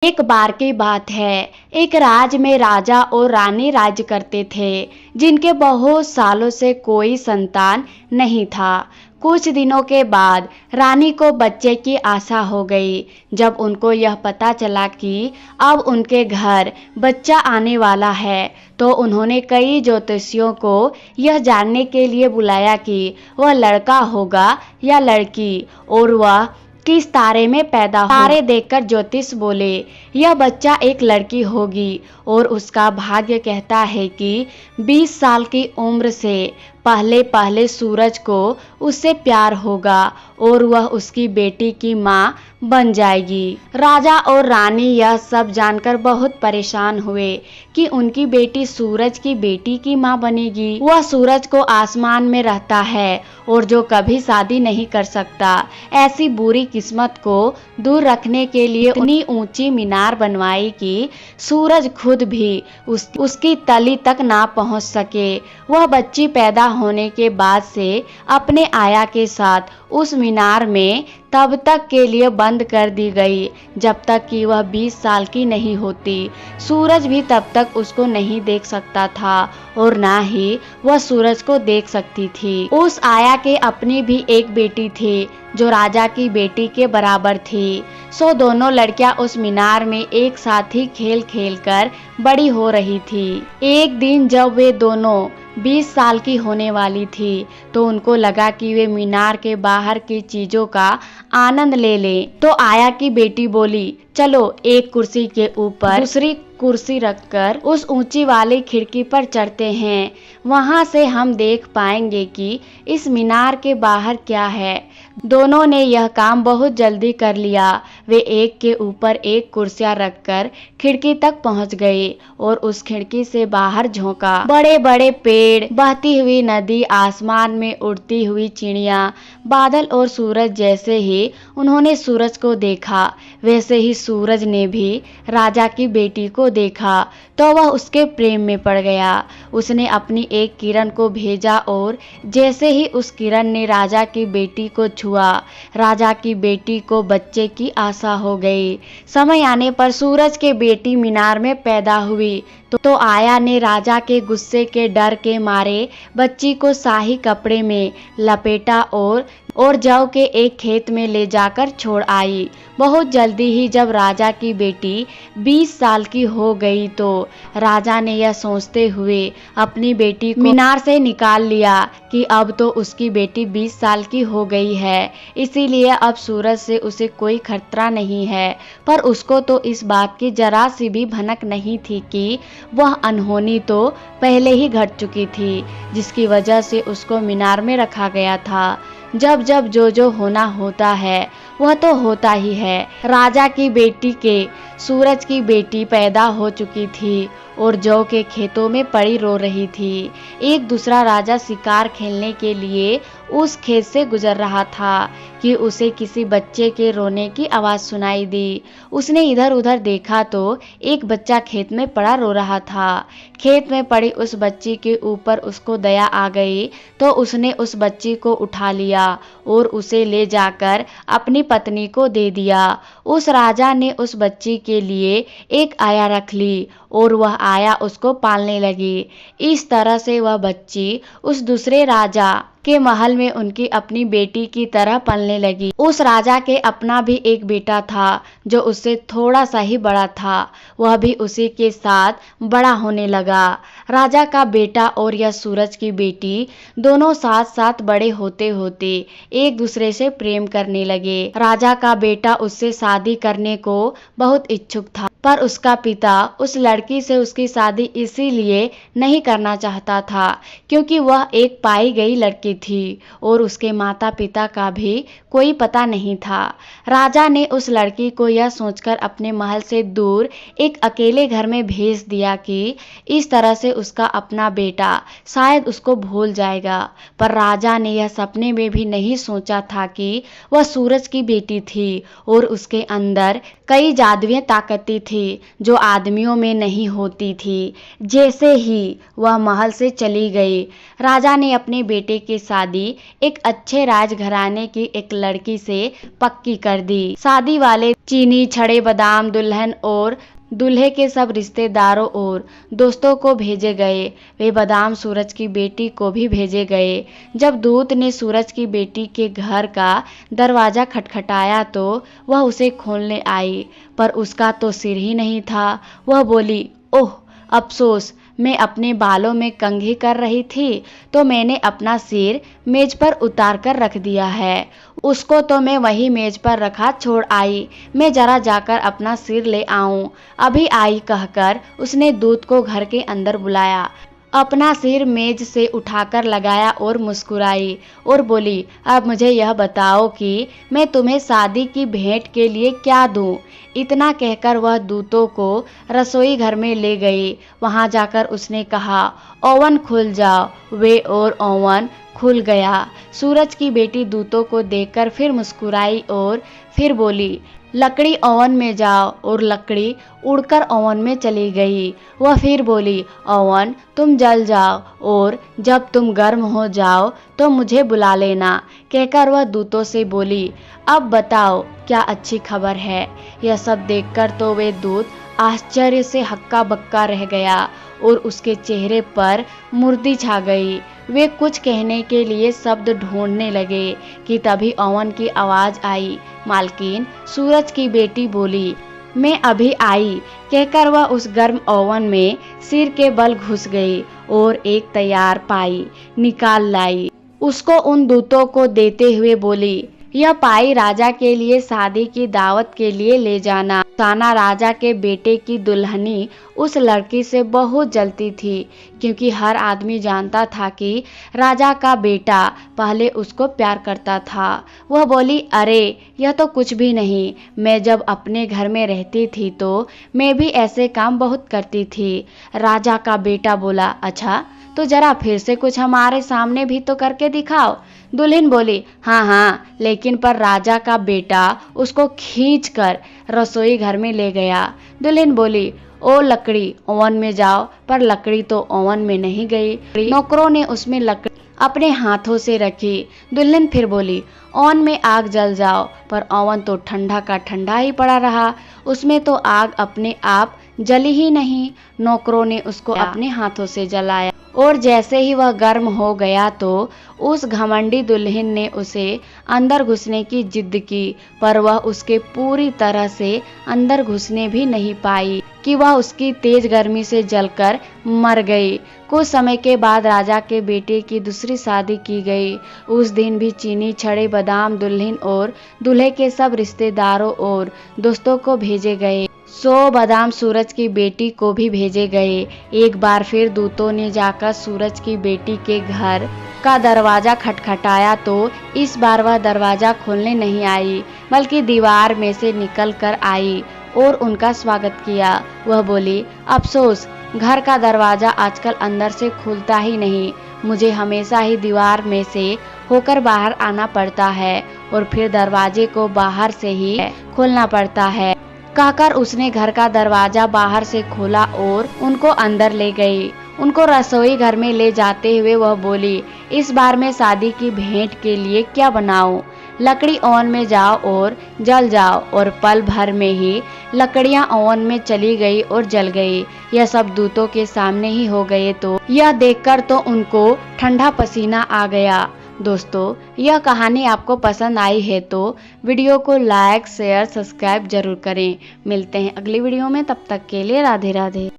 एक बार की बात है, एक राज्य में राजा और रानी राज्य करते थे, जिनके बहुत सालों से कोई संतान नहीं था। कुछ दिनों के बाद रानी को बच्चे की आशा हो गई। जब उनको यह पता चला कि अब उनके घर बच्चा आने वाला है, तो उन्होंने कई ज्योतिषियों को यह जानने के लिए बुलाया कि वह लड़का होगा या लड़की, और वह किस तारे में पैदा हो। तारे देखकर ज्योतिष बोले, यह बच्चा एक लड़की होगी और उसका भाग्य कहता है कि 20 साल की उम्र से पहले पहले सूरज को उससे प्यार होगा और वह उसकी बेटी की माँ बन जाएगी। राजा और रानी यह सब जानकर बहुत परेशान हुए कि उनकी बेटी सूरज की बेटी की माँ बनेगी। वह सूरज को आसमान में रहता है और जो कभी शादी नहीं कर सकता। ऐसी बुरी किस्मत को दूर रखने के लिए इतनी ऊंची मीनार बनवाई कि सूरज खुद भी उसकी तली तक ना पहुंच सके। वह बच्ची पैदा होने के बाद से अपने आया के साथ उस मीनार में तब तक के लिए बंद कर दी गई जब तक कि वह 20 साल की नहीं होती। सूरज भी तब तक उसको नहीं देख सकता था और ना ही वह सूरज को देख सकती थी। उस आया के अपनी भी एक बेटी थी जो राजा की बेटी के बराबर थी। सो दोनों लड़कियां उस मीनार में एक साथ ही खेल खेल कर बड़ी हो रही थी। एक दिन जब वे दोनों 20 साल की होने वाली थी, तो उनको लगा कि वे मीनार के बाहर की चीजों का आनंद ले लें। तो आया की बेटी बोली, चलो एक कुर्सी के ऊपर दूसरी कुर्सी रखकर उस ऊंची वाली खिड़की पर चढ़ते हैं। वहां से हम देख पाएंगे कि इस मीनार के बाहर क्या है। दोनों ने यह काम बहुत जल्दी कर लिया। वे एक के ऊपर एक कुर्सियां रखकर खिड़की तक पहुंच गए और उस खिड़की से बाहर झोंका। बड़े बड़े पेड़, बहती हुई नदी, आसमान में उड़ती हुई चिड़िया, बादल और सूरज। जैसे ही उन्होंने सूरज को देखा, वैसे ही सूरज ने भी राजा की बेटी को देखा, तो वह उसके प्रेम में पड़ गया। उसने अपनी एक किरण को भेजा और जैसे ही उस किरण ने राजा की बेटी को छुआ, राजा की बेटी को बच्चे की आशा हो गई। समय आने पर सूरज की बेटी मीनार में पैदा हुई तो आया ने राजा के गुस्से के डर के मारे बच्ची को शाही कपड़े में लपेटा और जौ के एक खेत में ले जाकर छोड़ आई। बहुत जल्दी ही जब राजा की बेटी 20 साल की हो गई, तो राजा ने यह सोचते हुए अपनी बेटी को मीनार से निकाल लिया कि अब तो उसकी बेटी 20 साल की हो गई है, इसीलिए अब सूरज से उसे कोई खतरा नहीं है। पर उसको तो इस बात की जरा सी भी भनक नहीं थी कि वह अनहोनी तो पहले ही घट चुकी थी, जिसकी वजह से उसको मीनार में रखा गया था। जब जब जो होना होता है वह तो होता ही है। राजा की बेटी के सूरज की बेटी पैदा हो चुकी थी और जौ के खेतों में पड़ी रो रही थी। एक दूसरा राजा शिकार खेलने के लिए उस खेत से गुजर रहा था कि उसे किसी बच्चे के रोने की आवाज सुनाई दी। उसने इधर उधर देखा तो एक बच्चा खेत में पड़ा रो रहा था। खेत में पड़ी उस बच्ची के ऊपर उसको दया आ गई, तो उसने उस बच्ची को उठा लिया और उसे ले जाकर अपनी पत्नी को दे दिया। उस राजा ने उस बच्ची के लिए एक आया रख ली और वह आया उसको पालने लगी। इस तरह से वह बच्ची उस दूसरे राजा के महल में उनकी अपनी बेटी की तरह पलने लगी। उस राजा के अपना भी एक बेटा था जो उससे थोड़ा सा ही बड़ा था। वह भी उसी के साथ बड़ा होने लगा। राजा का बेटा और यह सूरज की बेटी दोनों साथ साथ बड़े होते होते एक दूसरे से प्रेम करने लगे। राजा का बेटा उससे शादी करने को बहुत इच्छुक था, पर उसका पिता उस लड़की से उसकी शादी इसीलिए नहीं करना चाहता था क्योंकि वह एक पाई गई लड़की थी और उसके माता पिता का भी कोई पता नहीं था। राजा ने उस लड़की को यह सोचकर अपने महल से दूर एक अकेले घर में भेज दिया कि इस तरह से उसका अपना बेटा शायद उसको भूल जाएगा। पर राजा ने यह सपने में भी नहीं सोचा था कि वह सूरज की बेटी थी और उसके अंदर कई जादुई ताकतें थी जो आदमियों में नहीं होती थी। जैसे ही वह महल से चली गई, राजा ने अपने बेटे के शादी एक अच्छे राजघराने की एक लड़की से पक्की कर दी। शादी वाले चीनी, छड़े बादाम, दुल्हन और दूल्हे के सब रिश्तेदारों और दोस्तों को भेजे गए। वे बादाम सूरज की बेटी को भी भेजे गए। जब दूत ने सूरज की बेटी के घर का दरवाजा खटखटाया तो वह उसे खोलने आई, पर उसका तो सिर ही नहीं था। वह बोली, ओह अफसोस, मैं अपने बालों में कंघी कर रही थी तो मैंने अपना सिर मेज पर उतार कर रख दिया है। उसको तो मैं वही मेज पर रखा छोड़ आई। मैं जरा जाकर अपना सिर ले आऊं। अभी आई कहकर उसने दूत को घर के अंदर बुलाया, अपना सिर मेज से उठाकर लगाया और मुस्कुराई और बोली, अब मुझे यह बताओ कि मैं तुम्हें शादी की भेंट के लिए क्या दूं। इतना कहकर वह दूतों को रसोई घर में ले गई। वहां जाकर उसने कहा, ओवन खुल जाओ। वे और ओवन खुल गया। सूरज की बेटी दूतों को देखकर फिर मुस्कुराई और फिर बोली, लकड़ी ओवन में जाओ, और लकड़ी उड़कर ओवन में चली गई। वह फिर बोली, ओवन तुम जल जाओ और जब तुम गर्म हो जाओ तो मुझे बुला लेना। कहकर वह दूतों से बोली, अब बताओ क्या अच्छी खबर है। यह सब देखकर तो वे दूत आश्चर्य से हक्का बक्का रह गया और उसके चेहरे पर मुर्दी छा गई। वे कुछ कहने के लिए शब्द ढूंढने लगे कि तभी ओवन की आवाज आई। मालकिन, सूरज की बेटी बोली, मैं अभी आई। कहकर वह उस गर्म ओवन में सिर के बल घुस गई और एक तैयार पाई निकाल लाई। उसको उन दूतों को देते हुए बोली, यह पाई राजा के लिए शादी की दावत के लिए ले जाना। साना राजा के बेटे की दुल्हनी उस लड़की से बहुत जलती थी, क्योंकि हर आदमी जानता था कि राजा का बेटा पहले उसको प्यार करता था। वह बोली, अरे यह तो कुछ भी नहीं। मैं जब अपने घर में रहती थी तो मैं भी ऐसे काम बहुत करती थी। राजा का बेटा बोला, अच्छा तो जरा फिर से कुछ हमारे सामने भी तो करके दिखाओ। दुल्हन बोली, हाँ हाँ, लेकिन पर राजा का बेटा उसको खींचकर रसोई घर में ले गया। दुल्हन बोली, ओ लकड़ी ओवन में जाओ, पर लकड़ी तो ओवन में नहीं गई। नौकरों ने उसमें लकड़ी अपने हाथों से रखी। दुल्हन फिर बोली, ओवन में आग जल जाओ, पर ओवन तो ठंडा का ठंडा ही पड़ा रहा। उसमें तो आग अपने आप जली ही नहीं। नौकरों ने उसको अपने हाथों से जलाया और जैसे ही वह गर्म हो गया तो उस घमंडी दुल्हन ने उसे अंदर घुसने की जिद की, पर वह उसके पूरी तरह से अंदर घुसने भी नहीं पाई कि वह उसकी तेज गर्मी से जलकर मर गई। कुछ समय के बाद राजा के बेटे की दूसरी शादी की गई। उस दिन भी चीनी, छड़े बादाम दुल्हन और दूल्हे के सब रिश्तेदारों और दोस्तों को भेजे गए। 100 बादाम सूरज की बेटी को भी भेजे गए। एक बार फिर दूतों ने जाकर सूरज की बेटी के घर का दरवाजा खटखटाया तो इस बार वह दरवाजा खोलने नहीं आई, बल्कि दीवार में से निकल कर आई और उनका स्वागत किया। वह बोली, अफसोस, घर का दरवाजा आजकल अंदर से खुलता ही नहीं। मुझे हमेशा ही दीवार में से होकर बाहर आना पड़ता है और फिर दरवाजे को बाहर से ही खोलना पड़ता है। कहकर उसने घर का दरवाजा बाहर से खोला और उनको अंदर ले गई। उनको रसोई घर में ले जाते हुए वह बोली, इस बार मैं शादी की भेंट के लिए क्या बनाऊं? लकड़ी ओवन में जाओ और जल जाओ। और पल भर में ही लकड़ियां ओवन में चली गई और जल गई। यह सब दूतों के सामने ही हो गए तो यह देखकर तो उनको ठंडा पसीना आ गया। दोस्तों, यह कहानी आपको पसंद आई है तो वीडियो को लाइक, शेयर, सब्सक्राइब जरूर करें। मिलते हैं अगली वीडियो में, तब तक के लिए राधे राधे।